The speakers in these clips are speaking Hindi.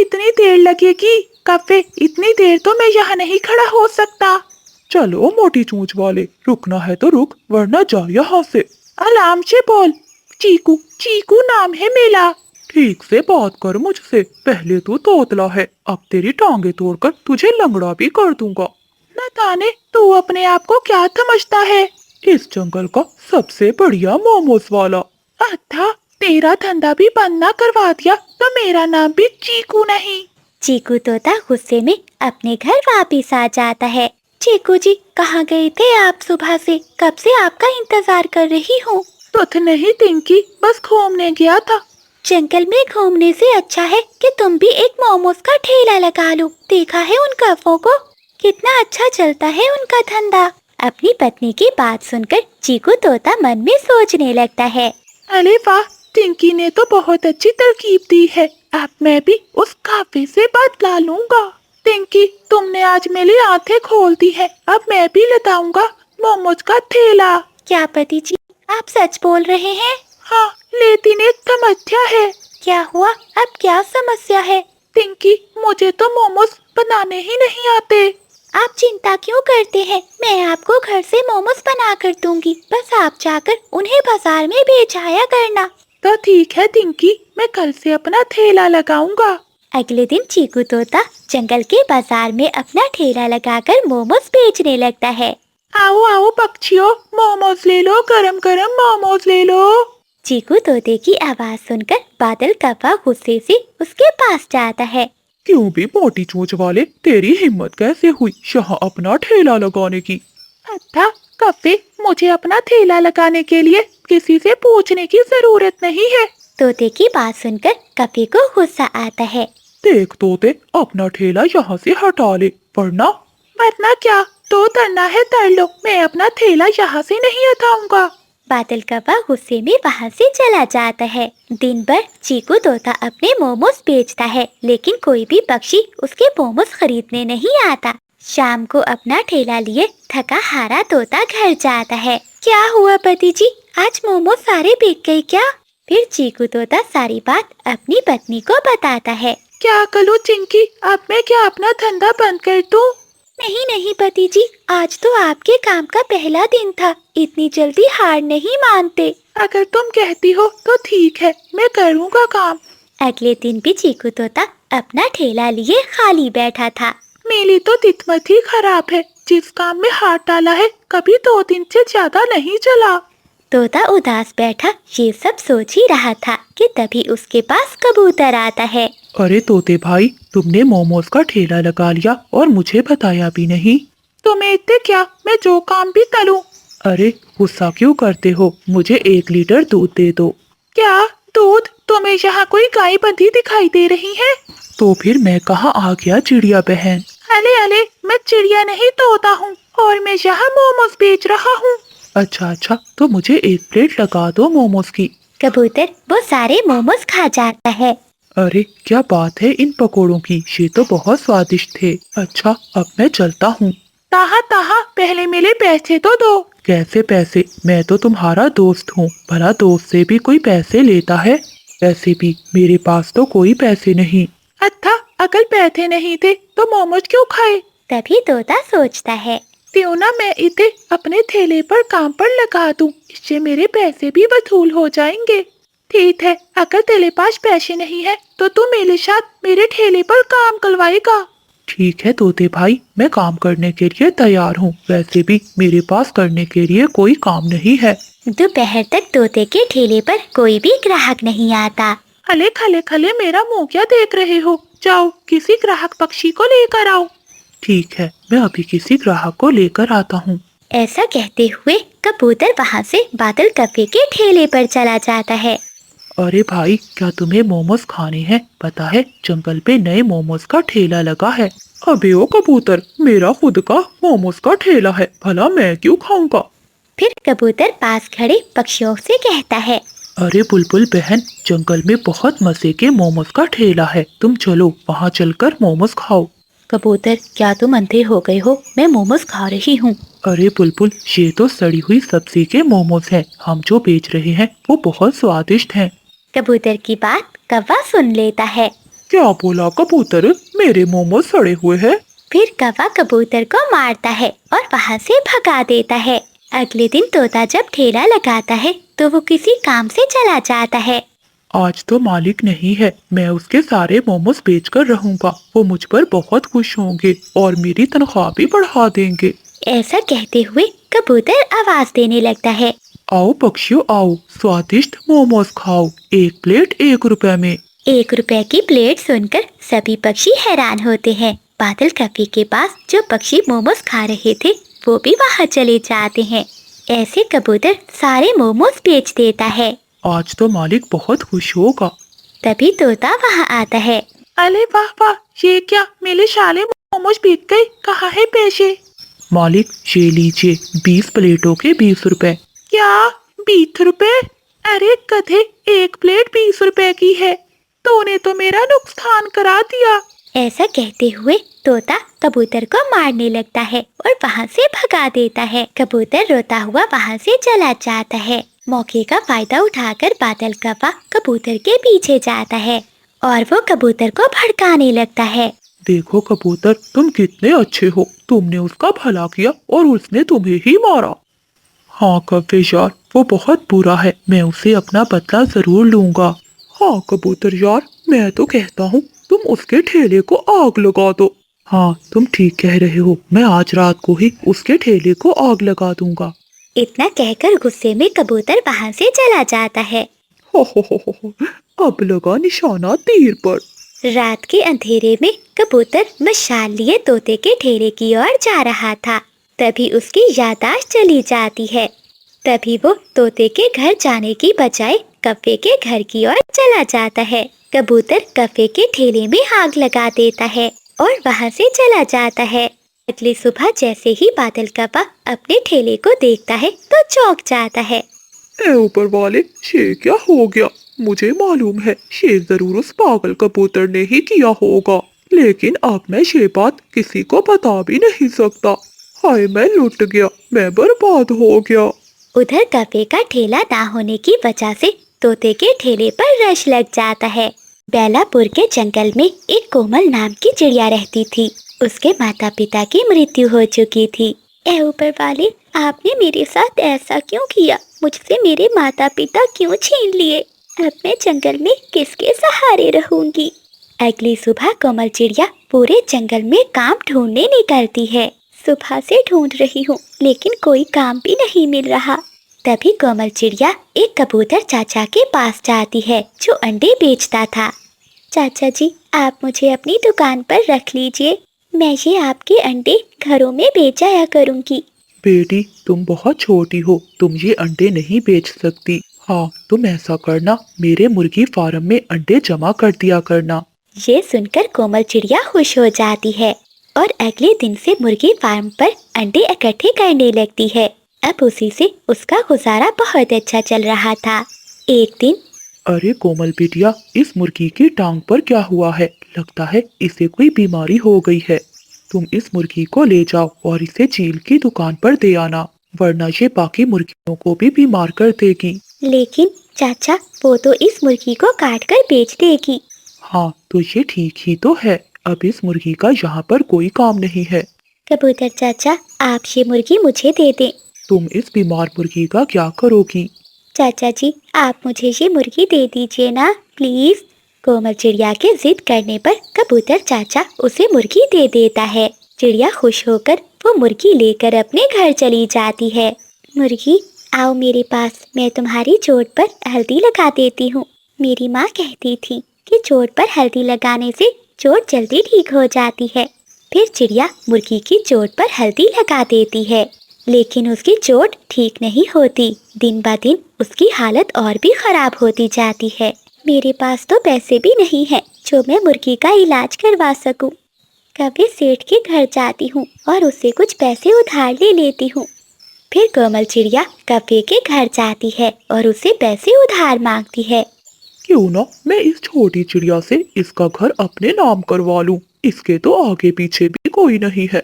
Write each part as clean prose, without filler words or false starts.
कितनी देर लगेगी? कफ्फे, इतनी देर तो मैं यहाँ नहीं खड़ा हो सकता। चलो मोटी चोंच वाले, रुकना है तो रुक, वरना जा यहाँ से। आराम से बोल। चीकू, चीकू नाम है मेरा। ठीक से बात कर मुझसे, पहले तू तोतला है, अब तेरी टांगे तोड़कर तुझे लंगड़ा भी कर दूंगा। न जाने तू अपने आप को क्या समझता है? इस जंगल का सबसे बढ़िया मोमोज वाला। अच्छा, तेरा धंधा भी बंद ना करवा दिया तो मेरा नाम भी चीकू नहीं। चीकू तोता गुस्से में अपने घर वापिस आ जाता है। चीकू जी, कहाँ गए थे आप सुबह से? कब से आपका इंतजार कर रही हूँ। तुझ नहीं टिंकी, बस घूमने गया था। जंगल में घूमने से अच्छा है कि तुम भी एक मोमोज का ठेला लगा लो। देखा है उन कफों को, कितना अच्छा चलता है उनका धंधा। अपनी पत्नी की बात सुनकर चीकू तोता मन में सोचने लगता है। अरे वाह, टिंकी ने तो बहुत अच्छी तरकीब दी है। अब मैं भी उस काफे से बदला लूंगा। टिंकी, तुमने आज मेरी आंखें खोल दी है। अब मैं भी लगाऊंगा मोमोज का ठेला। क्या पति जी, आप सच बोल रहे हैं? हाँ, लेकिन एक समस्या है। क्या हुआ? अब क्या समस्या है? टिंकी, मुझे तो मोमोज बनाने ही नहीं आते। आप चिंता क्यों करते हैं? मैं आपको घर से मोमोज बना कर दूंगी, बस आप जाकर उन्हें बाजार में बेच आया करना। तो ठीक है टिंकी, मैं कल से अपना ठेला लगाऊंगा। अगले दिन चीकू तोता जंगल के बाजार में अपना ठेला लगाकर मोमोज बेचने लगता है। आओ आओ पक्षियों, मोमोज ले लो, गरम गरम मोमोज ले लो। चीकू तोते की आवाज सुनकर बादल कौवा गुस्से से उसके पास जाता है। क्यों भी मोटी चोंच वाले, तेरी हिम्मत कैसे हुई यहाँ अपना ठेला लगाने की? अच्छा कफ्फे, मुझे अपना ठेला लगाने के लिए किसी से पूछने की जरूरत नहीं है। तोते की बात सुनकर कपे को गुस्सा आता है। देख तोते, अपना ठेला यहाँ से हटा ले, वरना। वरना क्या? तो डरना है डर लो, मैं अपना ठेला यहाँ से नहीं हटाऊंगा। बादल कौवा गुस्से में वहाँ से चला जाता है। दिन भर चीकू तोता अपने मोमोज बेचता है, लेकिन कोई भी पक्षी उसके मोमोज खरीदने नहीं आता। शाम को अपना ठेला लिए थका हारा तोता घर जाता है। क्या हुआ पति जी, आज मोमोज सारे बिक गए क्या? फिर चीकू तोता सारी बात अपनी पत्नी को बताता है। क्या करूं चिंकी, अब मैं क्या अपना धंधा बंद कर दूं? नहीं नहीं पति जी, आज तो आपके काम का पहला दिन था, इतनी जल्दी हार नहीं मानते। अगर तुम कहती हो तो ठीक है, मैं करूँगा काम। अगले दिन भी चीकू तोता अपना ठेला लिए खाली बैठा था। मेरी तो किस्मत ही खराब है, जिस काम में हाथ डाला है कभी 2 दिन से ज्यादा नहीं चला। तोता उदास बैठा ये सब सोच ही रहा था कि तभी उसके पास कबूतर आता है। अरे तोते भाई, तुमने मोमोज का ठेला लगा लिया और मुझे बताया भी नहीं। तुम्हें इतने क्या, मैं जो काम भी करूं। अरे गुस्सा क्यों करते हो, मुझे 1 लीटर दूध दे दो। क्या दूध? तुम्हें यहाँ कोई गाय बंधी दिखाई दे रही है? तो फिर मैं कहाँ आ गया चिड़िया बहन। अरे अरे, मैं चिड़िया नहीं तोता हूँ, और मैं यहाँ मोमोज बेच रहा हूँ। अच्छा अच्छा, तो मुझे 1 प्लेट लगा दो मोमोज की। कबूतर वो सारे मोमोज खा जाता है। अरे क्या बात है इन पकोड़ों की, ये तो बहुत स्वादिष्ट थे। अच्छा अब मैं चलता हूँ। ताहा ताहा, पहले मेरे पैसे तो दो। कैसे पैसे? मैं तो तुम्हारा दोस्त हूँ, भला दोस्त से भी कोई पैसे लेता है? वैसे भी मेरे पास तो कोई पैसे नहीं। अच्छा, अगर पैसे नहीं थे तो मोमोज क्यों खाए? तभी तोता सोचता है, क्यों ना मैं इसे अपने ठेले पर काम पर लगा दूं, इससे मेरे पैसे भी वसूल हो जाएंगे। ठीक है, अगर तेरे पास पैसे नहीं है तो तू मेरे साथ मेरे ठेले पर काम करवाएगा। ठीक है तोते भाई, मैं काम करने के लिए तैयार हूँ। वैसे भी मेरे पास करने के लिए कोई काम नहीं है। दोपहर तक तोते के ठेले पर कोई भी ग्राहक नहीं आता। खले खले खले, मेरा मुंह क्या देख रहे हो? जाओ किसी ग्राहक पक्षी को लेकर आओ। ठीक है, मैं अभी किसी ग्राहक को लेकर आता हूँ। ऐसा कहते हुए कबूतर वहाँ से बादल कफे के ठेले पर चला जाता है। अरे भाई, क्या तुम्हें मोमोज खाने हैं? पता है जंगल पे नए मोमोज का ठेला लगा है। अबे ओ कबूतर, मेरा खुद का मोमोज का ठेला है, भला मैं क्यों खाऊंगा? फिर कबूतर पास खड़े पक्षियों से कहता है, अरे बुलबुल बहन, जंगल में बहुत मजे के मोमोज का ठेला है, तुम चलो वहाँ चलकर मोमोज खाओ। कबूतर, क्या तुम अंधे हो गए हो? मैं मोमोज खा रही हूँ। अरे बुलबुल, ये तो सड़ी हुई सब्जी के मोमोज हैं, हम जो बेच रहे हैं वो बहुत स्वादिष्ट हैं। कबूतर की बात कौवा सुन लेता है। क्या बोला कबूतर? मेरे मोमोज सड़े हुए हैं। फिर कौवा कबूतर को मारता है और वहाँ से भगा देता है। अगले दिन तोता जब ठेला लगाता है तो वो किसी काम से चला जाता है। आज तो मालिक नहीं है, मैं उसके सारे मोमोज बेच कर रहूंगा। वो मुझ पर बहुत खुश होंगे और मेरी तनख्वाह भी बढ़ा देंगे। ऐसा कहते हुए कबूतर आवाज देने लगता है। आओ पक्षियों आओ, स्वादिष्ट मोमोज खाओ, एक प्लेट 1 रुपए में। 1 रुपए की प्लेट सुनकर सभी पक्षी हैरान होते हैं। बादल कफे के पास जो पक्षी मोमोज खा रहे थे वो भी वहाँ चले जाते हैं। ऐसे कबूतर सारे मोमोज बेच देता है। आज तो मालिक बहुत खुश होगा। तभी तोता वहाँ आता है। अरे वाह वाह, ये क्या, मेरे साले मोमोज बिक गए, कहाँ है पैसे? मालिक ये लीजिए, 20 प्लेटों के 20 रुपए। क्या 20 रुपए? अरे गधे, एक प्लेट 20 रुपए की है। तूने तो मेरा नुकसान करा दिया। ऐसा कहते हुए तोता कबूतर को मारने लगता है और वहाँ से भगा देता है। कबूतर रोता हुआ वहाँ से चला जाता है। मौके का फायदा उठाकर बादल कौवा कबूतर के पीछे जाता है और वो कबूतर को भड़काने लगता है। देखो कबूतर, तुम कितने अच्छे हो, तुमने उसका भला किया और उसने तुम्हें ही मारा। हाँ कव्वे यार, वो बहुत बुरा है, मैं उसे अपना बदला जरूर लूंगा। हाँ कबूतर यार, मैं तो कहता हूँ तुम उसके ठेले को आग लगा दो। हाँ तुम ठीक कह रहे हो, मैं आज रात को ही उसके ठेले को आग लगा दूंगा। इतना कहकर गुस्से में कबूतर वहाँ से चला जाता है। हो, अब लगा निशाना तीर पर। रात के अंधेरे में कबूतर मशाल लिए तोते के ठेले की ओर जा रहा था। तभी उसकी याददाश्त चली जाती है। तभी वो तोते के घर जाने की बजाय कौवे के घर की ओर चला जाता है। कबूतर कौवे के ठेले में आग लगा देता है और वहाँ से चला जाता है। अगली सुबह जैसे ही बादल कौवा अपने ठेले को देखता है तो चौंक जाता है। ए ऊपर वाले, ये क्या हो गया? मुझे मालूम है ये जरूर उस पागल कबूतर ने ही किया होगा, लेकिन अब मैं ये बात किसी को बता भी नहीं सकता। हाय मैं लुट गया, मैं बर्बाद हो गया। उधर कौवे का ठेला ना होने की वजह से तोते के ठेले पर रश लग जाता है। बेलापुर के जंगल में एक कोमल नाम की चिड़िया रहती थी। उसके माता पिता की मृत्यु हो चुकी थी। ए ऊपर वाले, आपने मेरे साथ ऐसा क्यों किया? मुझसे मेरे माता पिता क्यों छीन लिए? अब मैं जंगल में किसके सहारे रहूंगी? अगली सुबह कोमल चिड़िया पूरे जंगल में काम ढूंढने निकलती है। सुबह से ढूंढ रही हूँ लेकिन कोई काम भी नहीं मिल रहा। तभी कोमल चिड़िया एक कबूतर चाचा के पास जाती है जो अंडे बेचता था। चाचा जी, आप मुझे अपनी दुकान पर रख लीजिए, मैं ये आपके अंडे घरों में बेचाया करूँगी। बेटी तुम बहुत छोटी हो, तुम ये अंडे नहीं बेच सकती। हाँ तुम ऐसा करना, मेरे मुर्गी फार्म में अंडे जमा कर दिया करना। ये सुनकर कोमल चिड़िया खुश हो जाती है और अगले दिन से मुर्गी फार्म पर अंडे इकट्ठे करने लगती है। अब उसी से उसका गुजारा बहुत अच्छा चल रहा था। एक दिन, अरे कोमल बिटिया, इस मुर्गी की टांग पर क्या हुआ है? लगता है इसे कोई बीमारी हो गई है। तुम इस मुर्गी को ले जाओ और इसे चील की दुकान पर दे आना, वरना ये बाकी मुर्गियों को भी बीमार कर देगी। लेकिन चाचा, वो तो इस मुर्गी को काट कर बेच देगी। हाँ तो ये ठीक ही तो है, अब इस मुर्गी का यहाँ पर कोई काम नहीं है। कबूतर चाचा, आप ये मुर्गी मुझे दे दें। तुम इस बीमार मुर्गी का क्या करोगी? चाचा जी, आप मुझे ये मुर्गी दे दीजिए ना, प्लीज। कोमल चिड़िया के जिद करने पर कबूतर चाचा उसे मुर्गी दे देता है। चिड़िया खुश होकर वो मुर्गी लेकर अपने घर चली जाती है। मुर्गी, आओ मेरे पास, मैं तुम्हारी चोट पर हल्दी लगा देती हूँ। मेरी माँ कहती थी कि चोट पर हल्दी लगाने से चोट जल्दी ठीक हो जाती है। फिर चिड़िया मुर्गी की चोट पर हल्दी लगा देती है, लेकिन उसकी चोट ठीक नहीं होती। दिन ब दिन उसकी हालत और भी खराब होती जाती है। मेरे पास तो पैसे भी नहीं है जो मैं मुर्गी का इलाज करवा सकूं। कभी सेठ के घर जाती हूँ और उससे कुछ पैसे उधार ले लेती हूँ। फिर कोमल चिड़िया कौवे के घर जाती है और उसे पैसे उधार मांगती है। क्यों ना मैं इस छोटी चिड़िया से इसका घर अपने नाम करवा लूं, इसके तो आगे पीछे भी कोई नहीं है।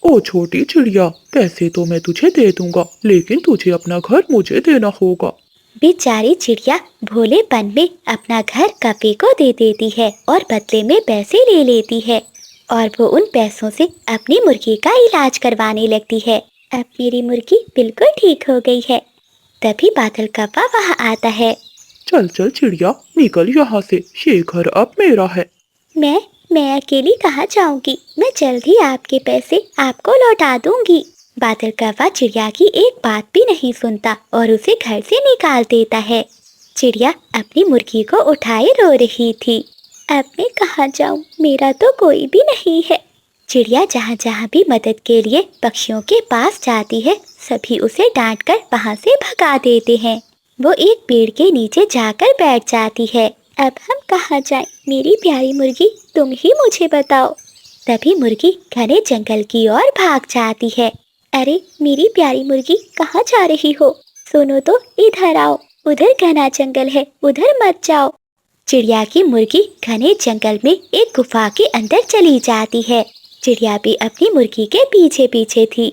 ओ छोटी चिड़िया, पैसे तो मैं तुझे दे दूंगा, लेकिन तुझे अपना घर मुझे देना होगा। बेचारी चिड़िया भोलेपन में अपना घर कौवे को दे देती है और बदले में पैसे ले लेती है और वो उन पैसों से अपनी मुर्गी का इलाज करवाने लगती है। अब मेरी मुर्गी बिल्कुल ठीक हो गई है। तभी बादल कौवा वहाँ आता है। चल चल चिड़िया, निकल यहाँ से, ये घर अब मेरा है। मैं अकेली कहाँ जाऊंगी? मैं जल्द ही आपके पैसे आपको लौटा दूंगी। बादल कौवा चिड़िया की एक बात भी नहीं सुनता और उसे घर से निकाल देता है। चिड़िया अपनी मुर्गी को उठाए रो रही थी। अब मैं कहाँ जाऊं? मेरा तो कोई भी नहीं है। चिड़िया जहाँ जहाँ भी मदद के लिए पक्षियों के पास जाती है, सभी उसे डांटकर वहाँ से भगा देते हैं। वो एक पेड़ के नीचे जाकर बैठ जाती है। अब हम कहाँ जाएं? मेरी प्यारी मुर्गी, तुम ही मुझे बताओ। तभी मुर्गी घने जंगल की ओर भाग जाती है। अरे मेरी प्यारी मुर्गी, कहाँ जा रही हो? सुनो तो, इधर आओ, उधर घना जंगल है, उधर मत जाओ। चिड़िया की मुर्गी घने जंगल में एक गुफा के अंदर चली जाती है। चिड़िया भी अपनी मुर्गी के पीछे पीछे थी।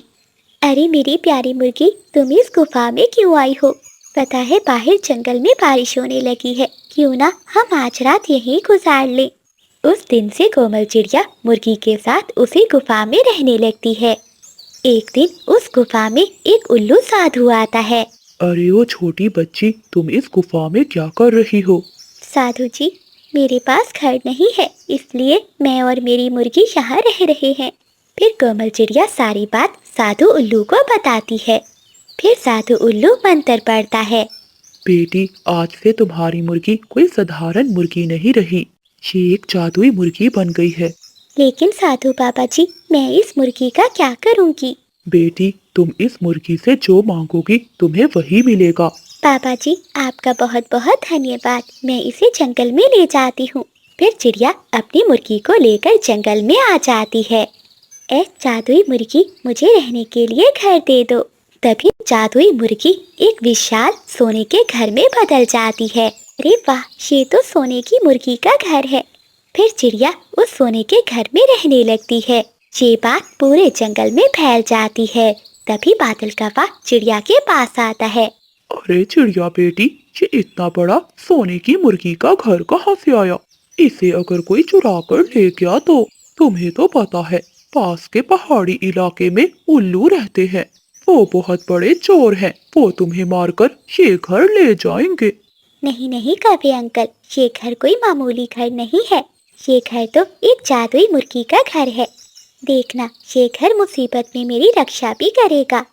अरे मेरी प्यारी मुर्गी, तुम इस गुफा में क्यों आई हो? पता है बाहर जंगल में बारिश होने लगी है, क्यों ना हम आज रात यहीं गुजार लें। उस दिन से कोमल चिड़िया मुर्गी के साथ उसी गुफा में रहने लगती है। एक दिन उस गुफा में एक उल्लू साधु आता है। अरे ओ छोटी बच्ची, तुम इस गुफा में क्या कर रही हो? साधु जी, मेरे पास घर नहीं है, इसलिए मैं और मेरी मुर्गी यहाँ रह रहे हैं। फिर कोमल चिड़िया सारी बात साधु उल्लू को बताती है। फिर साधु उल्लू मंत्र पढ़ता है। बेटी, आज से तुम्हारी मुर्गी कोई साधारण मुर्गी नहीं रही, ये एक जादुई मुर्गी बन गई है। लेकिन साधु बाबा जी, मैं इस मुर्गी का क्या करूँगी? बेटी, तुम इस मुर्गी से जो मांगोगी तुम्हें वही मिलेगा। पापा जी, आपका बहुत बहुत धन्यवाद। मैं इसे जंगल में ले जाती हूँ। फिर चिड़िया अपनी मुर्गी को लेकर जंगल में आ जाती है। ए जादुई मुर्गी, मुझे रहने के लिए घर दे दो। तभी जादुई मुर्गी एक विशाल सोने के घर में बदल जाती है। अरे वाह, ये तो सोने की मुर्गी का घर है। फिर चिड़िया उस सोने के घर में रहने लगती है। ये बात पूरे जंगल में फैल जाती है। तभी बादल कौवा चिड़िया के पास आता है। अरे चिड़िया बेटी, ये इतना बड़ा सोने की मुर्गी का घर कहाँ से आया? इसे अगर कोई चुरा कर ले गया तो? तुम्हें तो पता है पास के पहाड़ी इलाके में उल्लू रहते हैं, वो बहुत बड़े चोर हैं, वो तुम्हें मारकर ये घर ले जाएंगे। नहीं नहीं कौवे अंकल, ये घर कोई मामूली घर नहीं है। ये घर तो एक जादुई मुर्गी का घर है। देखना, ये घर मुसीबत में मेरी रक्षा भी करेगा।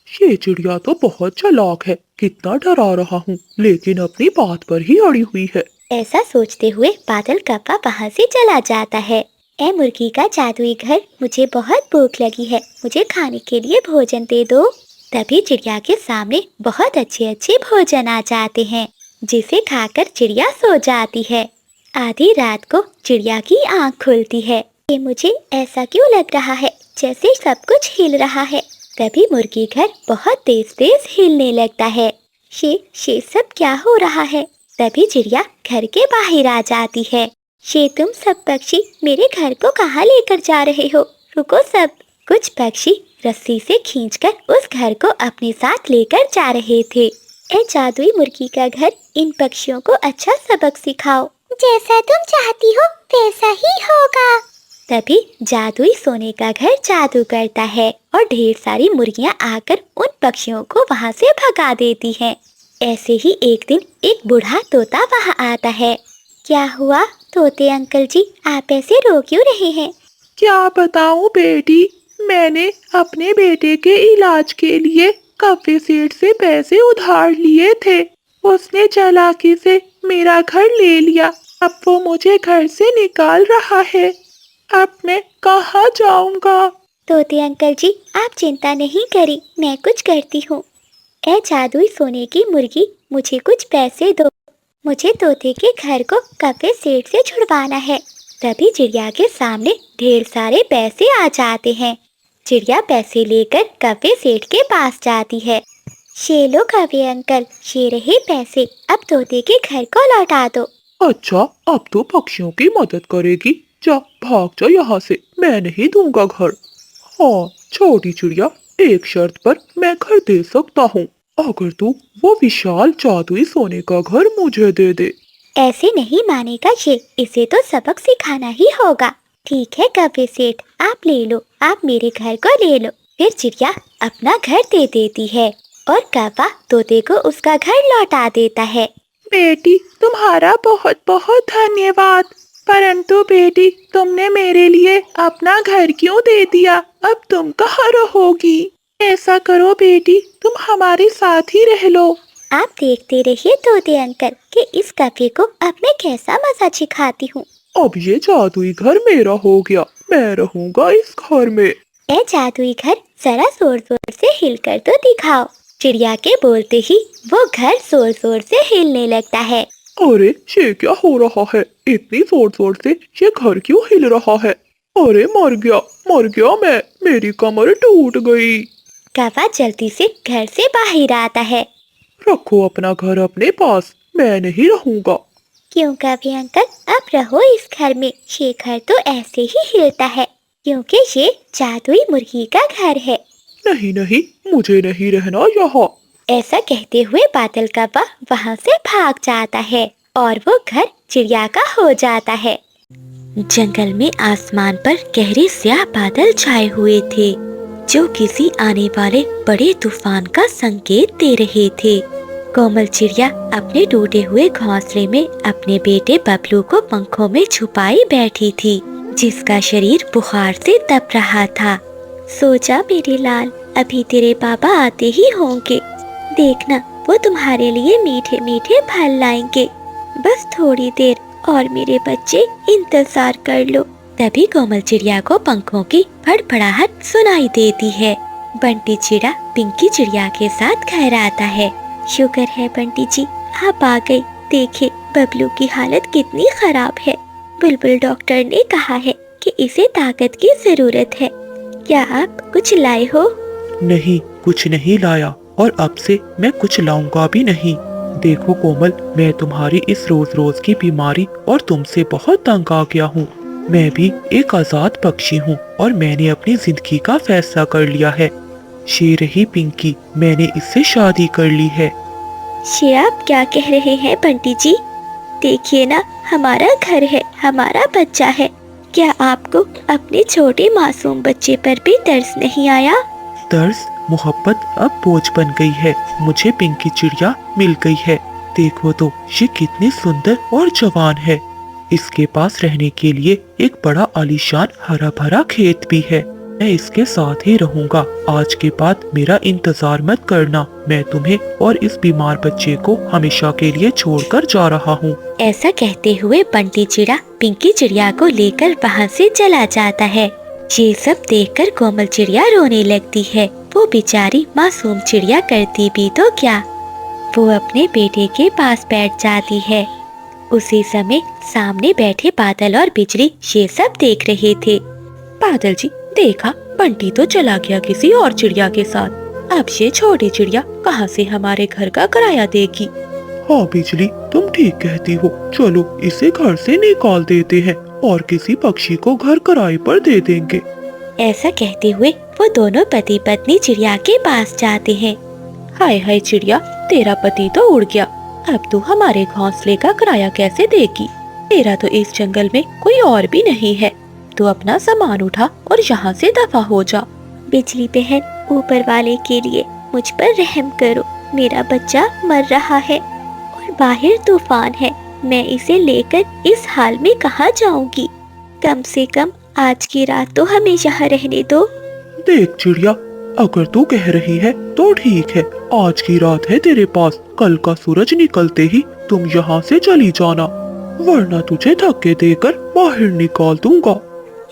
ये चिड़िया तो बहुत चालाक है, कितना डरा रहा हूँ, लेकिन अपनी बात पर ही अड़ी हुई है। ऐसा सोचते हुए बादल कौवा वहाँ से चला जाता है। ए मुर्गी का जादुई घर, मुझे बहुत भूख लगी है, मुझे खाने के लिए भोजन दे दो। तभी चिड़िया के सामने बहुत अच्छे अच्छे भोजन आ जाते हैं, जिसे खाकर चिड़िया सो जाती है। आधी रात को चिड़िया की आँख खुलती है। ये मुझे ऐसा क्यों लग रहा है जैसे सब कुछ हिल रहा है। तभी मुर्गी घर बहुत तेज तेज हिलने लगता है। ये सब क्या हो रहा है? तभी चिड़िया घर के बाहर आ जाती है। ये तुम सब पक्षी मेरे घर को कहाँ लेकर जा रहे हो? रुको सब। कुछ पक्षी रस्सी से खींचकर उस घर को अपने साथ लेकर जा रहे थे। ए जादुई मुर्गी का घर, इन पक्षियों को अच्छा सबक सिखाओ। जैसा तुम चाहती हो वैसा ही होगा। तभी जादुई सोने का घर जादू करता है और ढेर सारी मुर्गियां आकर उन पक्षियों को वहां से भगा देती हैं। ऐसे ही एक दिन एक बूढ़ा तोता वहां आता है। क्या हुआ तोते अंकल जी, आप ऐसे रो क्यों रहे हैं? क्या बताऊं बेटी, मैंने अपने बेटे के इलाज के लिए कौवे सेठ से पैसे उधार लिए थे। उसने चालाकी से मेरा घर ले लिया, अब वो मुझे घर से निकाल रहा है। अब मैं कहाँ जाऊंगा? तोते अंकल जी, आप चिंता नहीं करें, मैं कुछ करती हूँ। ए जादुई सोने की मुर्गी, मुझे कुछ पैसे दो। मुझे तोते के घर को कौवे सेठ से छुड़वाना है। तभी चिड़िया के सामने ढेर सारे पैसे आ जाते हैं। चिड़िया पैसे लेकर कौवे सेठ के पास जाती है। ये लो कौवे अंकल, ये रहे पैसे, अब तोते के घर को लौटा दो। अच्छा, अब तो पक्षियों की मदद करेगी, जा भाग जा यहाँ से, मैं नहीं दूंगा घर। हाँ छोटी चिड़िया, एक शर्त पर मैं घर दे सकता हूँ। अगर तू वो विशाल जादुई सोने का घर मुझे दे दे। ऐसे नहीं मानेगा ये, इसे तो सबक सिखाना ही होगा। ठीक है कौवे सेठ, आप ले लो, आप मेरे घर को ले लो। फिर चिड़िया अपना घर दे देती है और कौवा तोते को उसका घर लौटा देता है। बेटी तुम्हारा बहुत बहुत धन्यवाद, परंतु बेटी तुमने मेरे लिए अपना घर क्यों दे दिया? अब तुम कहाँ रहोगी? ऐसा करो बेटी, तुम हमारे साथ ही रह लो। आप देखते रहिए तोते अंकल कि इस कौवे को अब मैं कैसा मजा सिखाती हूँ। अब ये जादुई घर मेरा हो गया, मैं रहूंगा इस घर में। ए जादुई घर, जरा जोर जोर से हिलकर तो दिखाओ। चिड़िया के बोलते ही वो घर जोर जोर से हिलने लगता है। अरे ये क्या हो रहा है? इतनी जोर जोर से ये घर क्यों हिल रहा है? अरे मर गया मैं, मेरी कमर टूट गई। कौवा जल्दी से घर से बाहर आता है। रखो अपना घर अपने पास, मैं नहीं रहूंगा। क्यों कौवे अंकल, आप रहो इस घर में। ये घर तो ऐसे ही हिलता है क्योंकि ये जादुई मुर्गी का घर है। नहीं नहीं, मुझे नहीं रहना यहाँ। ऐसा कहते हुए बादल कौवा वहाँ से भाग जाता है और वो घर चिड़िया का हो जाता है। जंगल में आसमान पर गहरे स्याह बादल छाए हुए थे जो किसी आने वाले बड़े तूफान का संकेत दे रहे थे। कोमल चिड़िया अपने टूटे हुए घोंसले में अपने बेटे बबलू को पंखों में छुपाई बैठी थी, जिसका शरीर बुखार से तप रहा था। सो जा मेरे लाल, अभी तेरे पापा आते ही होंगे। देखना वो तुम्हारे लिए मीठे मीठे फल लाएंगे। बस थोड़ी देर और मेरे बच्चे इंतजार कर लो। तभी कोमल चिड़िया को पंखों की फड़फड़ाहट सुनाई देती है। बंटी चिड़ा पिंकी चिड़िया के साथ घर आता है। शुक्र है बंटी जी, आप आ गए। देखे बबलू की हालत कितनी खराब है। बुलबुल डॉक्टर ने कहा है कि इसे ताकत की जरूरत है। क्या आप कुछ लाए हो? नहीं, कुछ नहीं लाया और अब से मैं कुछ लाऊंगा भी नहीं। देखो कोमल, मैं तुम्हारी इस रोज रोज की बीमारी और तुमसे बहुत तंग आ गया हूँ। मैं भी एक आजाद पक्षी हूँ और मैंने अपनी जिंदगी का फैसला कर लिया है। ये रही पिंकी, मैंने इससे शादी कर ली है। ये आप क्या कह रहे हैं बंटी जी? देखिए ना, हमारा घर है, हमारा बच्चा है। क्या आपको अपने छोटे मासूम बच्चे पर भी तरस नहीं आया? तरस, मोहब्बत अब बोझ बन गई है। मुझे पिंकी चिड़िया मिल गई है। देखो तो ये कितनी सुंदर और जवान है। इसके पास रहने के लिए एक बड़ा आलीशान हरा भरा खेत भी है। मैं इसके साथ ही रहूंगा। आज के बाद मेरा इंतजार मत करना, मैं तुम्हें और इस बीमार बच्चे को हमेशा के लिए छोड़कर जा रहा हूँ। ऐसा कहते हुए बंटी चिड़ा पिंकी चिड़िया को लेकर वहाँ से चला जाता है। ये सब देखकर कोमल चिड़िया रोने लगती है। वो बेचारी मासूम चिड़िया करती भी तो क्या, वो अपने बेटे के पास बैठ जाती है। उसी समय सामने बैठे बादल और बिजली ये सब देख रहे थे। बादल जी, देखा बंटी तो चला गया किसी और चिड़िया के साथ। अब ये छोटी चिड़िया कहाँ से हमारे घर का किराया देगी? हाँ बिजली, तुम ठीक कहती हो। चलो इसे घर से निकाल देते हैं और किसी पक्षी को घर किराए पर दे देंगे। ऐसा कहते हुए वो दोनों पति पत्नी चिड़िया के पास जाते हैं। हाय हाय चिड़िया, तेरा पति तो उड़ गया। अब तू हमारे घोंसले का किराया कैसे देगी? तेरा तो इस जंगल में कोई और भी नहीं है। तू अपना सामान उठा और यहाँ से दफा हो जा। बिजली बहन, ऊपर वाले के लिए मुझ पर रहम करो। मेरा बच्चा मर रहा है और बाहर तूफान है। मैं इसे लेकर इस हाल में कहाँ जाऊंगी? कम से कम आज की रात तो हमें यहाँ रहने दो। देख चिड़िया, अगर तू कह रही है तो ठीक है। आज की रात है तेरे पास। कल का सूरज निकलते ही तुम यहाँ से चली जाना, वरना तुझे धक्के देकर बाहर निकाल दूंगा।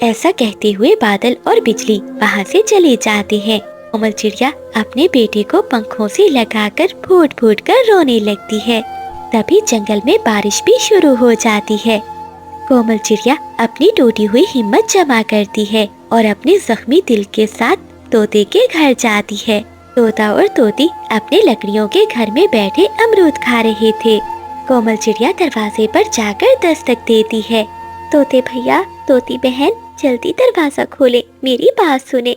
ऐसा कहते हुए बादल और बिजली वहाँ से चले जाते हैं। कोमल चिड़िया अपने बेटे को पंखों से लगाकर फूट फूट कर रोने लगती है। तभी जंगल में बारिश भी शुरू हो जाती है। कोमल चिड़िया अपनी टूटी हुई हिम्मत जमा करती है और अपने जख्मी दिल के साथ तोते के घर जाती है। तोता और तोती अपने लकड़ियों के घर में बैठे अमरूद खा रहे थे। कोमल चिड़िया दरवाजे पर जाकर दस्तक देती है। तोते भैया, तोती बहन, जल्दी दरवाजा खोले, मेरी बात सुने।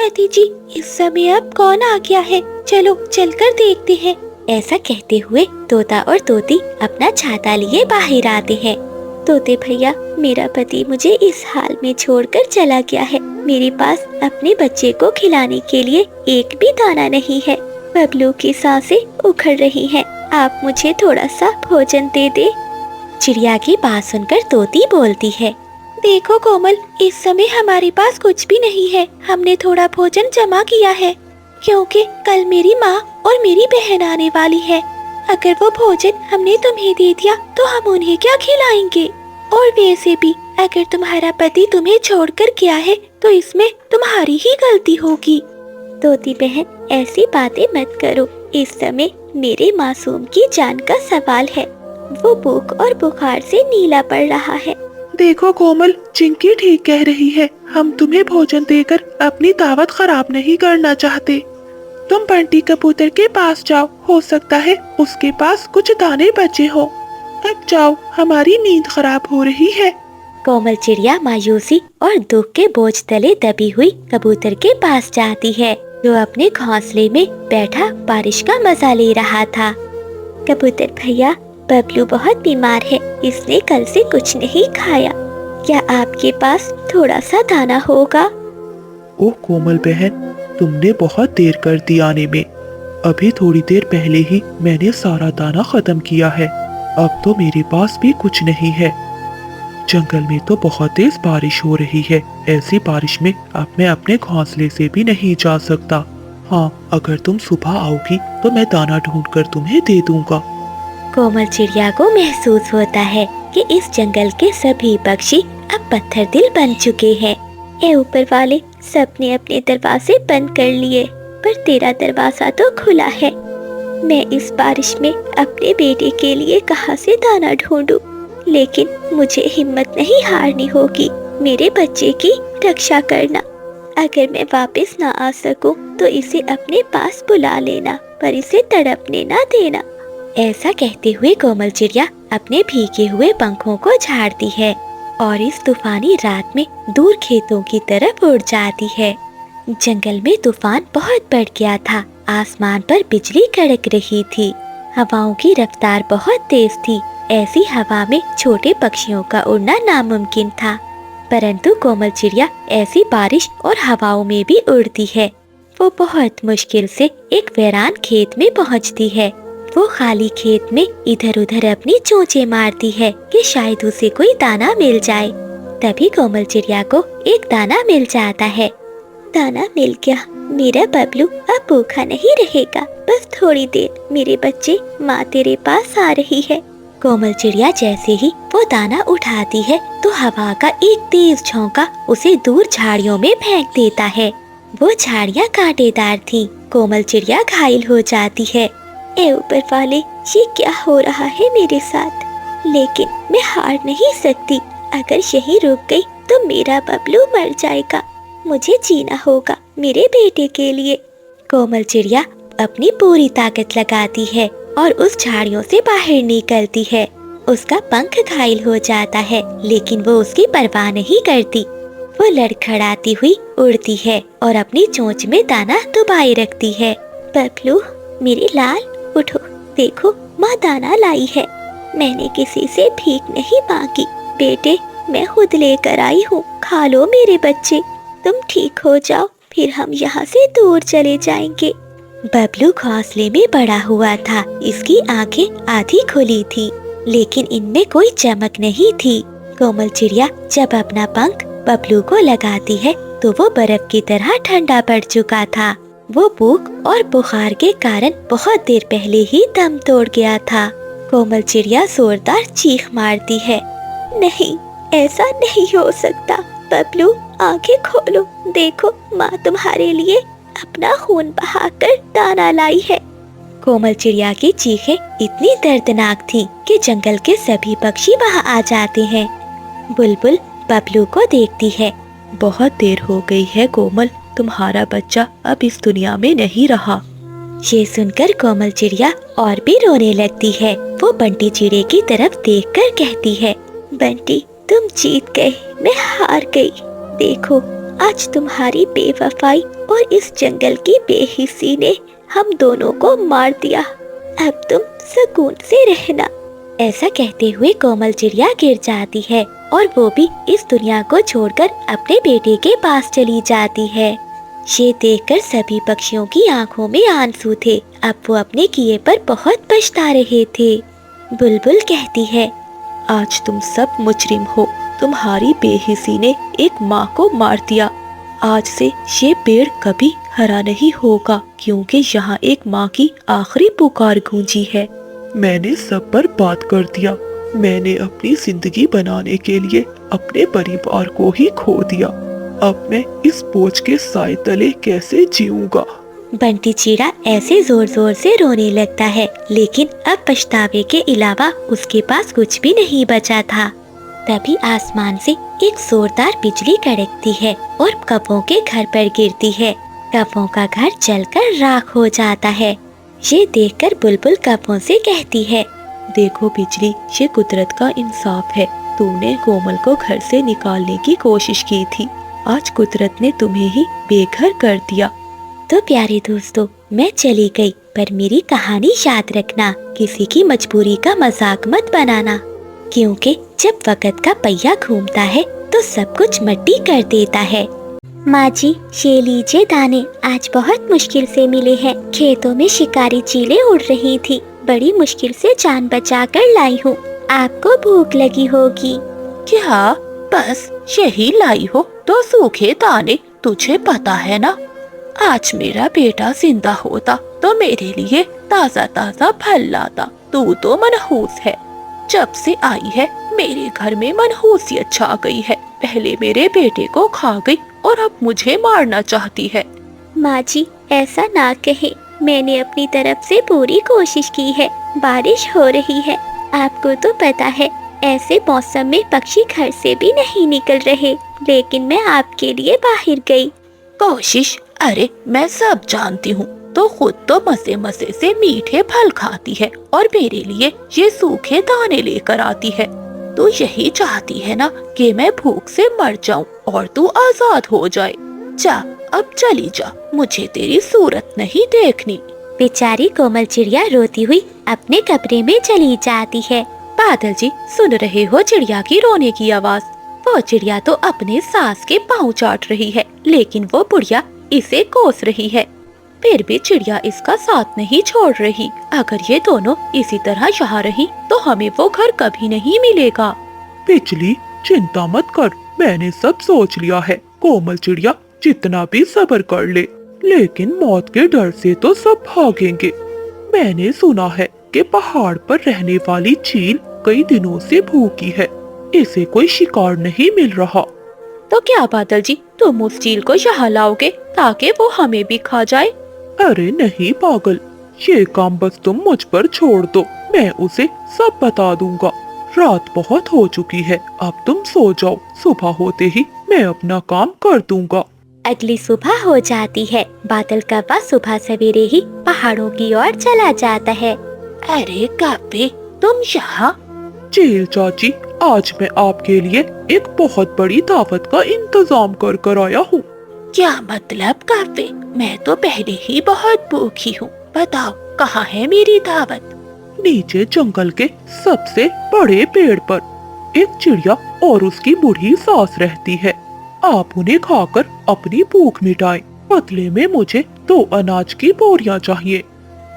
पति जी, इस समय अब कौन आ गया है? चलो चलकर देखते हैं। ऐसा कहते हुए तोता और तोती अपना छाता लिए बाहर आते हैं। तोते भैया, मेरा पति मुझे इस हाल में छोड़कर चला गया है। मेरे पास अपने बच्चे को खिलाने के लिए एक भी दाना नहीं है। बबलू की सांसें उखड़ रही हैं। आप मुझे थोड़ा सा भोजन दे दे। चिड़िया की बात सुनकर तोती बोलती है, देखो कोमल, इस समय हमारे पास कुछ भी नहीं है। हमने थोड़ा भोजन जमा किया है क्योंकि कल मेरी माँ और मेरी बहन आने वाली है। अगर वो भोजन हमने तुम्हें दे दिया तो हम उन्हें क्या खिलाएंगे? और वैसे भी अगर तुम्हारा पति तुम्हें छोड़कर गया है तो इसमें तुम्हारी ही गलती होगी। तोती बहन, ऐसी बातें मत करो। इस समय मेरे मासूम की जान का सवाल है। वो भूख और बुखार से नीला पड़ रहा है। देखो कोमल, चिंकी ठीक कह रही है। हम तुम्हें भोजन देकर अपनी दावत खराब नहीं करना चाहते। तुम बंटी कबूतर के पास जाओ, हो सकता है उसके पास कुछ दाने बचे हो। अब जाओ, हमारी नींद खराब हो रही है। कोमल चिड़िया मायूसी और दुख के बोझ तले दबी हुई कबूतर के पास जाती है, जो अपने घोंसले में बैठा बारिश का मजा ले रहा था। कबूतर भैया, बबलू बहुत बीमार है। इसने कल से कुछ नहीं खाया। क्या आपके पास थोड़ा सा दाना होगा? ओह कोमल बहन, तुमने बहुत देर कर दी आने में। अभी थोड़ी देर पहले ही मैंने सारा दाना खत्म किया है। अब तो मेरे पास भी कुछ नहीं है। जंगल में तो बहुत तेज बारिश हो रही है। ऐसी बारिश में अब मैं अपने घोंसले से भी नहीं जा सकता। हाँ, अगर तुम सुबह आओगी तो मैं दाना ढूंढकर तुम्हें दे दूंगा। कोमल चिड़िया को महसूस होता है कि इस जंगल के सभी पक्षी अब पत्थर दिल बन चुके हैं। ए ऊपर वाले, सबने अपने दरवाजे बंद कर लिए, पर तेरा दरवाजा तो खुला है। मैं इस बारिश में अपने बेटे के लिए कहाँ से दाना ढूंढूं? लेकिन मुझे हिम्मत नहीं हारनी होगी। मेरे बच्चे की रक्षा करना। अगर मैं वापस ना आ सकूं तो इसे अपने पास बुला लेना, पर इसे तड़पने ना देना। ऐसा कहते हुए कोमल चिड़िया अपने भीगे हुए पंखों को झाड़ती है और इस तूफानी रात में दूर खेतों की तरफ उड़ जाती है। जंगल में तूफान बहुत बढ़ गया था। आसमान पर बिजली कड़क रही थी। हवाओं की रफ्तार बहुत तेज थी। ऐसी हवा में छोटे पक्षियों का उड़ना नामुमकिन था। परंतु कोमल चिड़िया ऐसी बारिश और हवाओं में भी उड़ती है। वो बहुत मुश्किल से एक वीरान खेत में पहुंचती है। वो खाली खेत में इधर उधर अपनी चोंचें मारती है कि शायद उसे कोई दाना मिल जाए। तभी कोमल चिड़िया को एक दाना मिल जाता है। दाना मिल गया। मेरा बबलू अब भूखा नहीं रहेगा। बस थोड़ी देर, मेरे बच्चे, माँ तेरे पास आ रही है। कोमल चिड़िया जैसे ही वो दाना उठाती है तो हवा का एक तेज झोंका उसे दूर झाड़ियों में फेंक देता है। वो झाड़ियाँ कांटेदार थी। कोमल चिड़िया घायल हो जाती है। ए ऊपर वाले, ये क्या हो रहा है मेरे साथ? लेकिन मैं हार नहीं सकती। अगर यहीं रुक गई तो मेरा बबलू मर जाएगा। मुझे जीना होगा मेरे बेटे के लिए। कोमल चिड़िया अपनी पूरी ताकत लगाती है और उस झाड़ियों से बाहर निकलती है। उसका पंख घायल हो जाता है, लेकिन वो उसकी परवाह नहीं करती। वो लड़खड़ाती हुई उड़ती है और अपनी चोंच में दाना दबाए रखती है। बबलू मेरे लाल, उठो, देखो माँ दाना लाई है। मैंने किसी से भीख नहीं मांगी। बेटे, मैं खुद लेकर आई हूँ। खा लो मेरे बच्चे। तुम ठीक हो जाओ, फिर हम यहाँ से दूर चले जाएंगे। बबलू घोंसले में बड़ा हुआ था। इसकी आंखें आधी खुली थी, लेकिन इनमें कोई चमक नहीं थी। कोमल चिड़िया जब अपना पंख बबलू को लगाती है तो वो बर्फ की तरह ठंडा पड़ चुका था। वो भूख और बुखार के कारण बहुत देर पहले ही दम तोड़ गया था। कोमल चिड़िया जोरदार चीख मारती है, नहीं, ऐसा नहीं हो सकता। बबलू, आंखें खोलो, देखो माँ तुम्हारे लिए अपना खून बहाकर दाना लाई है। कोमल चिड़िया की चीखें इतनी दर्दनाक थी कि जंगल के सभी पक्षी वहाँ आ जाते हैं। बुलबुल बबलू को देखती है। बहुत देर हो गई है कोमल, तुम्हारा बच्चा अब इस दुनिया में नहीं रहा। ये सुनकर कोमल चिड़िया और भी रोने लगती है। वो बंटी चिड़े की तरफ देखकर कहती है, बंटी तुम जीत गए, मैं हार गई। देखो आज तुम्हारी बेवफाई और इस जंगल की बेहिस्सी ने हम दोनों को मार दिया। अब तुम सुकून से रहना। ऐसा कहते हुए कोमल चिड़िया गिर जाती है और वो भी इस दुनिया को छोड़कर अपने बेटे के पास चली जाती है। ये देखकर सभी पक्षियों की आंखों में आंसू थे। अब वो अपने किए पर बहुत पछता रहे थे। बुलबुल कहती है, आज तुम सब मुजरिम हो। तुम्हारी बेहिसी ने एक माँ को मार दिया। आज से ये पेड़ कभी हरा नहीं होगा, क्योंकि यहाँ एक माँ की आखिरी पुकार गूंजी है। मैंने सब पर बात कर दिया। मैंने अपनी जिंदगी बनाने के लिए अपने परिवार को ही खो दिया। अब मैं इस बोझ के साए तले कैसे जीऊंगा। बंटी चिड़ा ऐसे जोर जोर से रोने लगता है, लेकिन अब पछतावे के अलावा उसके पास कुछ भी नहीं बचा था। तभी आसमान से एक जोरदार बिजली कड़कती है और कौवों के घर पर गिरती है। कौवों का घर जलकर राख हो जाता है। ये देखकर बुलबुल कौवों से कहती है, देखो बिजली, ये कुदरत का इंसाफ है। तूने कोमल को घर से निकालने की कोशिश की थी, आज कुदरत ने तुम्हें ही बेघर कर दिया। तो प्यारे दोस्तों, मैं चली गई, पर मेरी कहानी याद रखना, किसी की मजबूरी का मजाक मत बनाना, क्योंकि जब वक़्त का पहिया घूमता है तो सब कुछ मिट्टी कर देता है। माँ जी, ये लीजिए दाने, आज बहुत मुश्किल से मिले हैं। खेतों में शिकारी चीलें उड़ रही थी, बड़ी मुश्किल से जान बचाकर लाई हूँ। आपको भूख लगी होगी। क्या बस यही लाई हो तो सूखे दाने? तुझे पता है ना, आज मेरा बेटा जिंदा होता तो मेरे लिए ताजा ताजा फल लाता। तू तो मनहूस है। जब से आई है मेरे घर में मनहूसियत छा गई है। पहले मेरे बेटे को खा गई और अब मुझे मारना चाहती है। माँ जी, ऐसा ना कहे, मैंने अपनी तरफ से पूरी कोशिश की है। बारिश हो रही है, आपको तो पता है ऐसे मौसम में पक्षी घर से भी नहीं निकल रहे, लेकिन मैं आपके लिए बाहर गई। कोशिश? अरे मैं सब जानती हूँ। तो खुद तो मजे मजे से मीठे फल खाती है और मेरे लिए ये सूखे दाने लेकर आती है। तू यही चाहती है ना कि मैं भूख से मर जाऊं और तू आजाद हो जाए। जा, अब चली जा, मुझे तेरी सूरत नहीं देखनी। बेचारी कोमल चिड़िया रोती हुई अपने कमरे में चली जाती है। बादल जी, सुन रहे हो चिड़िया की रोने की आवाज? वो चिड़िया तो अपने सास के पाँव चाट रही है, लेकिन वो बुढ़िया इसे कोस रही है। फिर भी चिड़िया इसका साथ नहीं छोड़ रही। अगर ये दोनों इसी तरह यहाँ रही तो हमें वो घर कभी नहीं मिलेगा। बिजली, चिंता मत कर, मैंने सब सोच लिया है। कोमल चिड़िया जितना भी सब्र कर ले, लेकिन मौत के डर से तो सब भागेंगे। मैंने सुना है कि पहाड़ पर रहने वाली चील कई दिनों से भूखी है, इसे कोई शिकार नहीं मिल रहा। तो क्या बादल जी, तुम उस चील को यहाँ लाओगे ताकि वो हमें भी खा जाए? अरे नहीं पागल, ये काम बस तुम मुझ पर छोड़ दो, मैं उसे सब बता दूंगा। रात बहुत हो चुकी है, अब तुम सो जाओ, सुबह होते ही मैं अपना काम कर दूंगा। अगली सुबह हो जाती है। बादल कौवा सुबह सवेरे ही पहाड़ों की ओर चला जाता है। अरे कौवे, तुम यहाँ? चील चाची, आज मैं आपके लिए एक बहुत बड़ी दावत का इंतजाम कर आया हूँ। क्या मतलब कौवे? मैं तो पहले ही बहुत भूखी हूँ। बताओ, कहाँ है मेरी दावत? नीचे जंगल के सबसे बड़े पेड़ पर एक चिड़िया और उसकी बूढ़ी सास रहती है। आप उन्हें खाकर अपनी भूख मिटाएं। बदले में मुझे 2 अनाज की बोरियां चाहिए।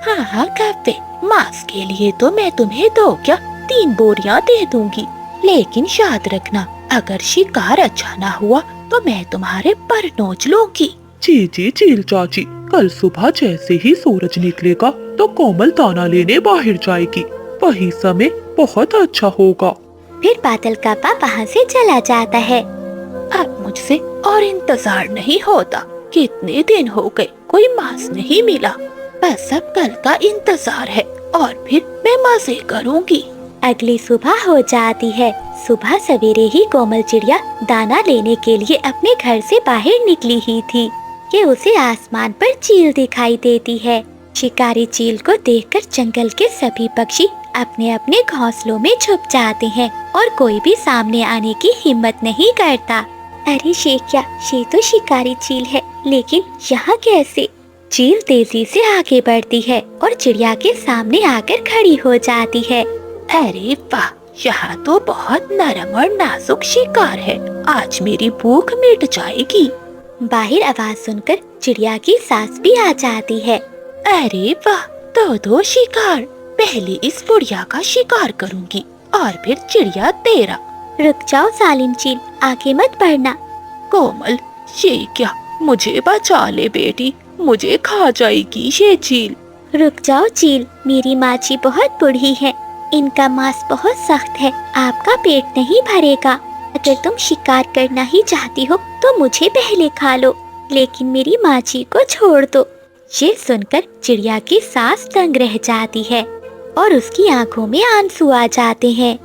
हाँ हाँ कौवे, मांस के लिए तो मैं तुम्हें 2 क्या 3 बोरियां दे दूंगी, लेकिन याद रखना, अगर शिकार अच्छा ना हुआ तो मैं तुम्हारे पर नोच लूंगी। जी जी चील चाची, कल सुबह जैसे ही सूरज निकलेगा तो कोमल दाना लेने बाहर जाएगी, वही समय बहुत अच्छा होगा। फिर बादल कौवा वहाँ से चला जाता है। अब मुझसे और इंतजार नहीं होता। कितने दिन हो गए कोई मांस नहीं मिला। बस अब कल का इंतजार है और फिर मैं मजे करूंगी। अगली सुबह हो जाती है। सुबह सवेरे ही कोमल चिड़िया दाना लेने के लिए अपने घर से बाहर निकली ही थी कि उसे आसमान पर चील दिखाई देती है। शिकारी चील को देखकर जंगल के सभी पक्षी अपने अपने घोंसलों में छुप जाते हैं और कोई भी सामने आने की हिम्मत नहीं करता। अरे शेखिया, ये तो शिकारी चील है, लेकिन यहाँ कैसे? चील तेजी से आगे बढ़ती है और चिड़िया के सामने आकर खड़ी हो जाती है। अरे वाह, यहाँ तो बहुत नरम और नाजुक शिकार है। आज मेरी भूख मिट जाएगी। बाहर आवाज सुनकर चिड़िया की सास भी आ जाती है। अरे वाह, दो शिकार। पहले इस बुढ़िया का शिकार करूंगी और फिर चिड़िया तेरा। रुक जाओ सालिम चील, आगे मत बढ़ना। कोमल, ये क्या? मुझे बचा ले बेटी, मुझे खा जाएगी ये चील। रुक जाओ चील, मेरी माची बहुत बूढ़ी है, इनका मांस बहुत सख्त है, आपका पेट नहीं भरेगा। अगर तुम शिकार करना ही चाहती हो तो मुझे पहले खा लो, लेकिन मेरी माची को छोड़ दो। ये सुनकर चिड़िया की सास दंग रह जाती है और उसकी आंखों में आंसू आ जाते हैं।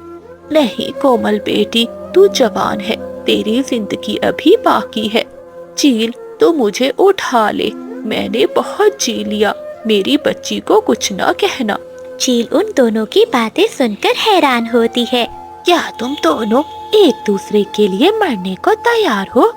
नहीं कोमल बेटी, तू जवान है, तेरी जिंदगी अभी बाकी है। चील, तू मुझे उठा ले, मैंने बहुत जी लिया, मेरी बच्ची को कुछ ना कहना। चील उन दोनों की बातें सुनकर हैरान होती है। क्या तुम दोनों एक दूसरे के लिए मरने को तैयार हो?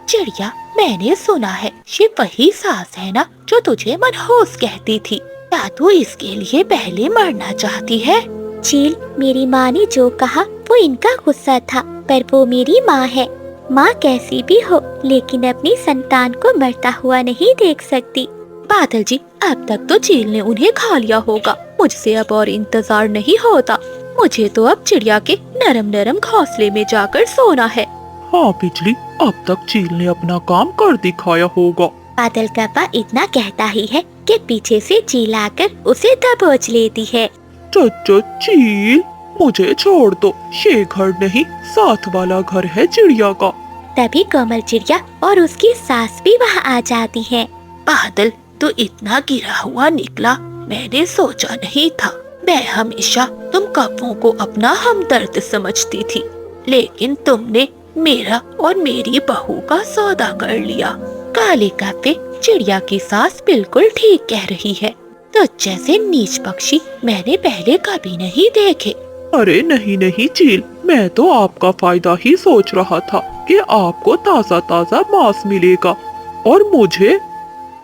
चिड़िया, मैंने सुना है ये वही सास है ना जो तुझे मनहूस कहती थी। क्या तू इसके लिए पहले मरना चाहती है? चील, मेरी माँ ने जो कहा वो इनका गुस्सा था, पर वो मेरी माँ है। माँ कैसी भी हो, लेकिन अपनी संतान को मरता हुआ नहीं देख सकती। बादल जी, अब तक तो चील ने उन्हें खा लिया होगा, मुझसे अब और इंतजार नहीं होता। मुझे तो अब चिड़िया के नरम नरम घोंसले में जाकर सोना है। हाँ बिजली, अब तक चील ने अपना काम कर दिखाया होगा। बादल कप्पा इतना कहता ही है कि पीछे से चील आकर उसे दबोच लेती है। चचा चील, मुझे छोड़ दो, ये घर नहीं साथ वाला घर है चिड़िया का। तभी कोमल चिड़िया और उसकी सास भी वहाँ आ जाती है। बादल, तो इतना गिरा हुआ निकला, मैंने सोचा नहीं था। मैं हमेशा तुम कौवों को अपना हमदर्द समझती थी, लेकिन तुमने मेरा और मेरी बहू का सौदा कर लिया। काले कप्पे, चिड़िया की सास बिल्कुल ठीक कह रही है। तो जैसे नीच पक्षी मैंने पहले कभी नहीं देखे। अरे नहीं नहीं चील, मैं तो आपका फायदा ही सोच रहा था कि आपको ताजा ताजा मांस मिलेगा और मुझे।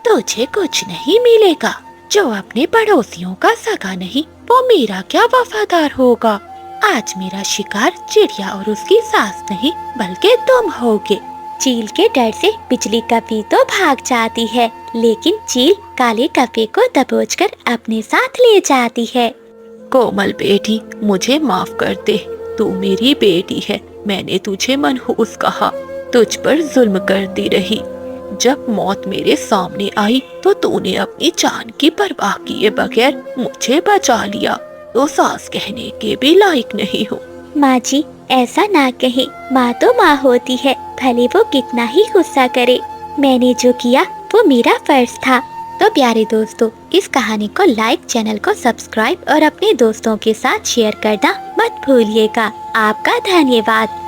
तुझे कुछ नहीं मिलेगा। जो अपने पड़ोसियों का सगा नहीं, वो मेरा क्या वफादार होगा। आज मेरा शिकार चिड़िया और उसकी सास नहीं, बल्कि तुम होगे। चील के डर से बिजली कप्पी तो भाग जाती है, लेकिन चील काले कप्पे को दबोचकर अपने साथ ले जाती है। कोमल बेटी, मुझे माफ कर दे, तू मेरी बेटी है। मैंने तुझे मनहूस कहा, तुझ पर जुल्म करती रही। जब मौत मेरे सामने आई तो तूने अपनी जान की परवाह किए बगैर मुझे बचा लिया। तो सास कहने के भी लायक नहीं हो। माँ जी, ऐसा ना कहे, माँ तो माँ होती है, भले वो कितना ही गुस्सा करे। मैंने जो किया वो मेरा फर्ज था। तो प्यारे दोस्तों, इस कहानी को लाइक, चैनल को सब्सक्राइब और अपने दोस्तों के साथ शेयर करना मत भूलिएगा। आपका धन्यवाद।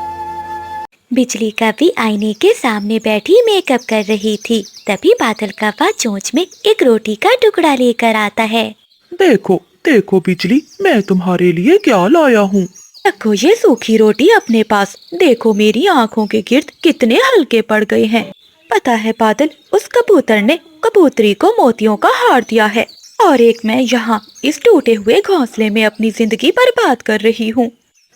बिजली कप्पी आईने के सामने बैठी मेकअप कर रही थी। तभी बादल कप्पा चोंच में एक रोटी का टुकड़ा लेकर आता है। देखो देखो बिजली, मैं तुम्हारे लिए क्या लाया हूँ। रखो ये सूखी रोटी अपने पास। देखो मेरी आँखों के गिर्द कितने हल्के पड़ गए हैं। पता है बादल, उस कबूतर ने कबूतरी को मोतियों का हार दिया है और एक मैं यहाँ इस टूटे हुए घोंसले में अपनी जिंदगी बर्बाद कर रही हूँ।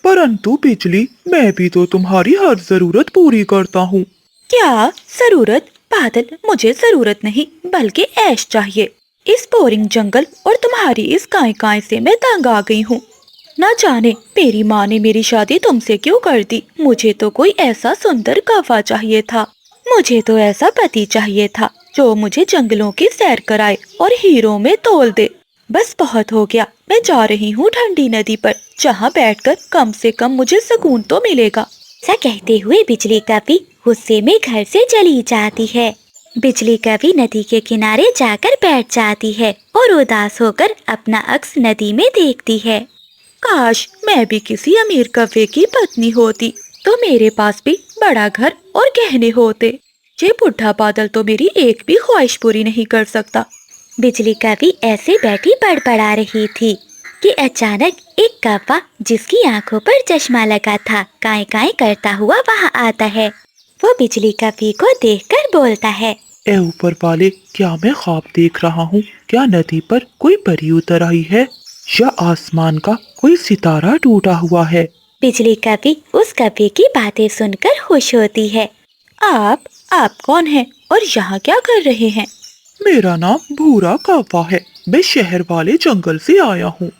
परंतु बिजली, मैं भी तो तुम्हारी हर जरूरत पूरी करता हूँ। क्या जरूरत? बादल, मुझे जरूरत नहीं बल्कि ऐश चाहिए। इस बोरिंग जंगल और तुम्हारी इस काय से मैं तंग आ गई हूँ। न जाने मेरी माँ ने मेरी शादी तुमसे क्यों कर दी। मुझे तो कोई ऐसा सुंदर कौवा चाहिए था। मुझे तो ऐसा पति चाहिए था जो मुझे जंगलों की सैर कराए और हीरों में तोल दे। बस बहुत हो गया, मैं जा रही हूँ ठंडी नदी पर, जहाँ बैठकर कम से कम मुझे सुकून तो मिलेगा। ऐसा कहते हुए बिजली कप्पी गुस्से में घर से चली जाती है। बिजली कप्पी नदी के किनारे जाकर बैठ जाती है और उदास होकर अपना अक्स नदी में देखती है। काश मैं भी किसी अमीर कौवे की पत्नी होती, तो मेरे पास भी बड़ा घर और गहने होते। ये बुढ़ा बादल तो मेरी एक भी ख्वाहिश पूरी नहीं कर सकता। बिजली कप्पी ऐसे बैठी बड़बड़ा रही थी कि अचानक एक कौवा जिसकी आंखों पर चश्मा लगा था, काय काय करता हुआ वहाँ आता है। वो बिजली कवि को देखकर बोलता है। ए ऊपर वाले, क्या मैं ख्वाब देख रहा हूँ? क्या नदी पर कोई परी उतर आई है या आसमान का कोई सितारा टूटा हुआ है? बिजली कवि उस कवि की बातें सुनकर खुश होती है। आप कौन हैं और यहाँ क्या कर रहे हैं? मेरा नाम भूरा कौवा है। मैं शहर वाले जंगल से आया हूँ।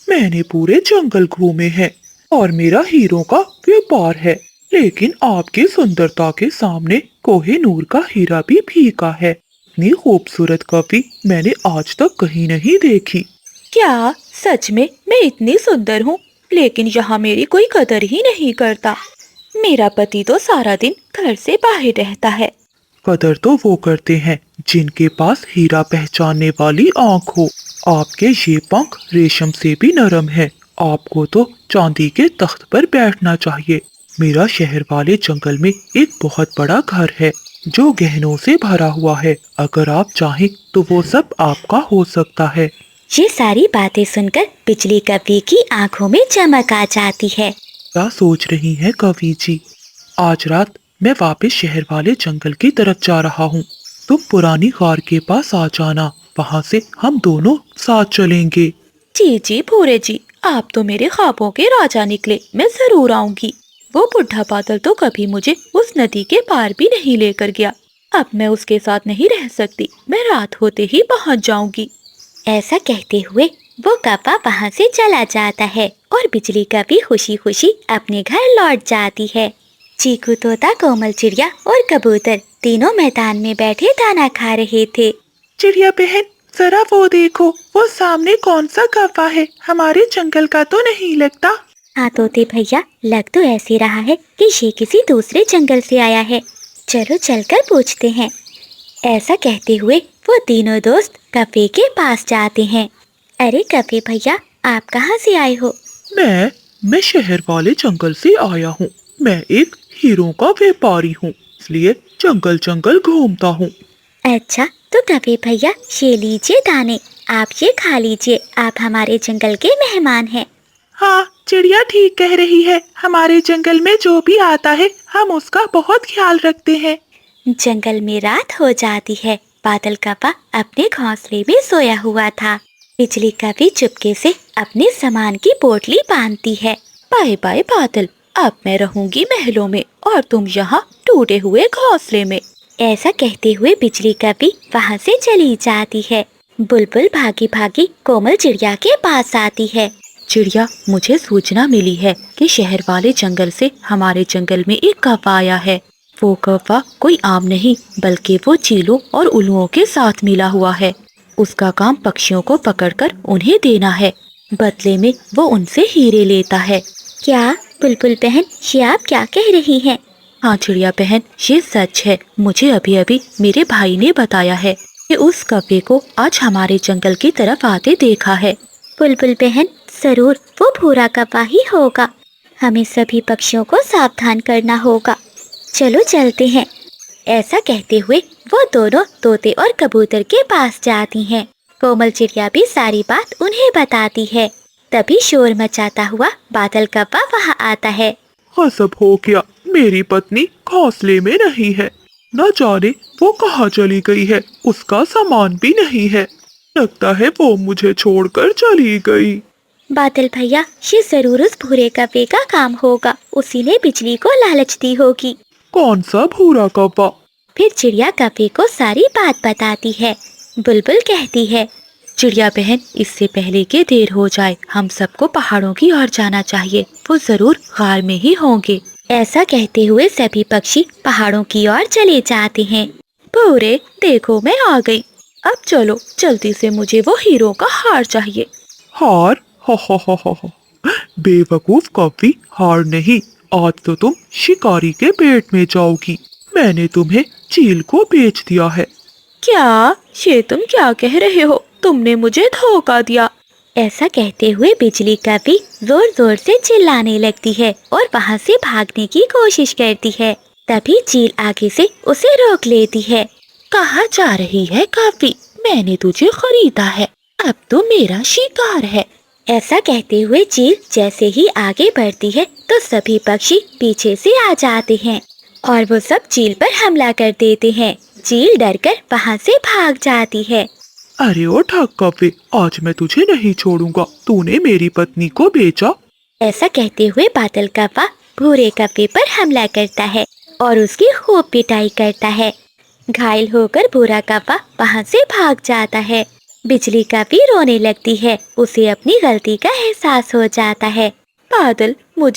मैंने पूरे जंगल घूमे हैं और मेरा हीरों का व्यापार है, लेकिन आपकी सुंदरता के सामने कोहिनूर का हीरा भी फीका है। इतनी खूबसूरत कवि मैंने आज तक कहीं नहीं देखी। क्या सच में मैं इतनी सुंदर हूँ, लेकिन यहाँ मेरी कोई कदर ही नहीं करता। मेरा पति तो सारा दिन घर से बाहर रहता है। कदर तो वो करते हैं जिनके पास हीरा पहचानने वाली आँख हो। आपके ये पंख रेशम से भी नरम है। आपको तो चांदी के तख्त पर बैठना चाहिए। मेरा शहर वाले जंगल में एक बहुत बड़ा घर है जो गहनों से भरा हुआ है। अगर आप चाहें तो वो सब आपका हो सकता है। ये सारी बातें सुनकर बिजली कवि की आंखों में चमक आ जाती है। क्या सोच रही हैं कवि जी? आज रात मैं वापस शहर वाले जंगल की तरफ जा रहा हूँ। तुम पुरानी गार के पास आ जाना, वहाँ से हम दोनों साथ चलेंगे। जी भूरे जी, आप तो मेरे ख्वाबों के राजा निकले। मैं जरूर आऊंगी। वो बुढ़ा बादल तो कभी मुझे उस नदी के पार भी नहीं लेकर गया। अब मैं उसके साथ नहीं रह सकती। मैं रात होते ही पहुँच जाऊंगी। ऐसा कहते हुए वो कौवा वहाँ से चला जाता है और बिजली कवि खुशी खुशी अपने घर लौट जाती है। चीकू तोता, कोमल चिड़िया और कबूतर तीनों मैदान में बैठे दाना खा रहे थे। चिड़िया बहन, जरा वो देखो, वो सामने कौन सा कौवा है? हमारे जंगल का तो नहीं लगता। हाँ तोते भैया, लग तो ऐसे रहा है कि ये किसी दूसरे जंगल से आया है। चलो चलकर पूछते हैं। ऐसा कहते हुए वो तीनों दोस्त कौवे के पास जाते हैं। अरे कौवे भैया, आप कहाँ से आए हो? मैं शहर वाले जंगल से आया हूँ। मैं एक हीरों का व्यापारी हूँ, इसलिए जंगल जंगल घूमता हूँ। अच्छा, तो कौवे भैया ये लीजिए दाने, आप ये खा लीजिए। आप हमारे जंगल के मेहमान हैं। हाँ, चिड़िया ठीक कह रही है। हमारे जंगल में जो भी आता है हम उसका बहुत ख्याल रखते हैं। जंगल में रात हो जाती है। बादल कौवा अपने घोंसले में सोया हुआ था। बिजली कवि चुपके से अपने सामान की पोटली बांधती है। बाय बाय बादल, अब मैं रहूंगी महलों में और तुम यहाँ टूटे हुए घोंसले में। ऐसा कहते हुए बिजली कवि वहाँ से चली जाती है। बुलबुल भागी भागी कोमल चिड़िया के पास आती है। चिड़िया, मुझे सूचना मिली है कि शहर वाले जंगल से हमारे जंगल में एक कौवा आया है। वो कौवा कोई आम नहीं, बल्कि वो चीलों और उल्लुओं के साथ मिला हुआ है। उसका काम पक्षियों को पकड़कर उन्हें देना है। बदले में वो उनसे हीरे लेता है। क्या बुलबुल बहन, ये आप क्या कह रही हैं? हाँ चिड़िया बहन, ये सच है। मुझे अभी अभी मेरे भाई ने बताया है कि उस कौवे को आज हमारे जंगल की तरफ आते देखा है। बुलबुल बहन, जरूर वो भूरा कौवा ही होगा। हमें सभी पक्षियों को सावधान करना होगा। चलो चलते हैं। ऐसा कहते हुए वो दोनों तोते और कबूतर के पास जाती हैं। कोमल चिड़िया भी सारी बात उन्हें बताती है। तभी शोर मचाता हुआ बादल कौवा वहाँ आता है। हाँ, सब हो गया। मेरी पत्नी घोंसले में नहीं है। न जाने वो कहाँ चली गई है। उसका सामान भी नहीं है। लगता है वो मुझे छोड़कर चली गई। बादल भैया, ये जरूर उस भूरे कौवे का काम होगा। उसी ने बिजली को लालच दी होगी। कौन सा भूरा कौवा? फिर चिड़िया कौवे को सारी बात बताती है। बुलबुल कहती है, चिड़िया बहन, इससे पहले कि देर हो जाए हम सबको पहाड़ों की ओर जाना चाहिए। वो जरूर गार में ही होंगे। ऐसा कहते हुए सभी पक्षी पहाड़ों की ओर चले जाते हैं। भूरे, देखो मैं आ गई। अब चलो जल्दी से, मुझे वो हीरो का हार चाहिए। हार? हो। बेवकूफ कौवी, हार नहीं। आज तो तुम शिकारी के पेट में जाओगी। मैंने तुम्हें चील को बेच दिया है। क्या? ये तुम क्या कह रहे हो? तुमने मुझे धोखा दिया। ऐसा कहते हुए बिजली कवि जोर जोर से चिल्लाने लगती है और वहाँ से भागने की कोशिश करती है। तभी चील आगे से उसे रोक लेती है। कहाँ जा रही है कवि? मैंने तुझे खरीदा है, अब तो मेरा शिकार है। ऐसा कहते हुए चील जैसे ही आगे बढ़ती है तो सभी पक्षी पीछे से आ जाते हैं। और वो सब चील पर हमला कर देते हैं। चील डरकर वहाँ से भाग जाती है। अरे ओ ठग कौवे, आज मैं तुझे नहीं छोड़ूंगा। तूने मेरी पत्नी को बेचा। ऐसा कहते हुए बादल कौवा भूरे कौवे पर हमला करता है और उसकी खूब पिटाई करता है। घायल होकर भूरा कौवा वहाँ से भाग जाता है। बिजली कौवी रोने लगती है। उसे अपनी गलती का एहसास हो जाता है। बादल,